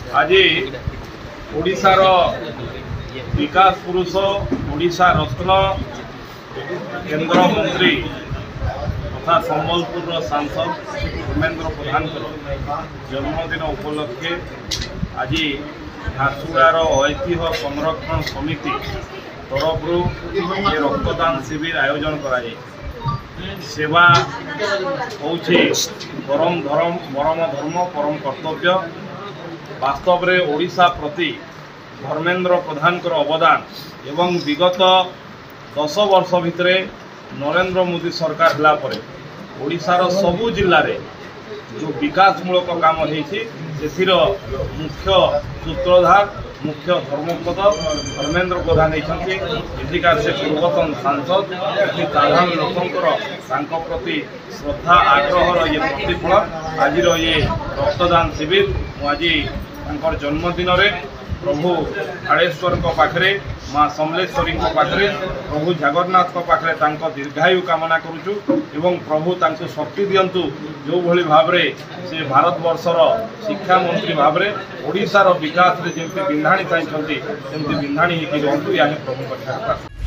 आज ओडिशार विकास पुरुष ओडिशा रत्न केंद्र मंत्री तथा संबलपुर सांसद धर्मेंद्र प्रधान जन्मदिन उपलक्षे आज झारसुगुड़ार ऐतिह्य संरक्षण समिति तरफ ये रक्तदान शिविर आयोजन करा सेवा होउछे परम धर्म परम कर्तव्य। वास्तव में ओडिशा प्रति धर्मेंद्र प्रधान अवदान एवं विगत 10 वर्ष भितर नरेंद्र मोदी सरकार हला परे ओडिशार सबु जिल्ला रे जो विकासमूलक काम होइछि सेथिर मुख्य सूत्रधार मुख्य धर्मपद धर्मेंद्र प्रधान होती से पूर्वतन सांसद साधारण लोकंर प्रति श्रद्धा आग्रहर ये प्रतिफल आज ये रक्तदान शिविर आज जन्मदिन प्रभु थाड़ेश्वर पाखे माँ समलेश्वरी पाखे प्रभु जगन्नाथ पाखे दीर्घायु कामना करुचु एवं प्रभु तांको शक्ति दियंतु जो भली भाव से भारत वर्षर शिक्षा मंत्री भाव में ओडिशार विकास रे जेमती बिंधाणी चाहिए सेमती बिंधाणी होती रहतु या प्रभु।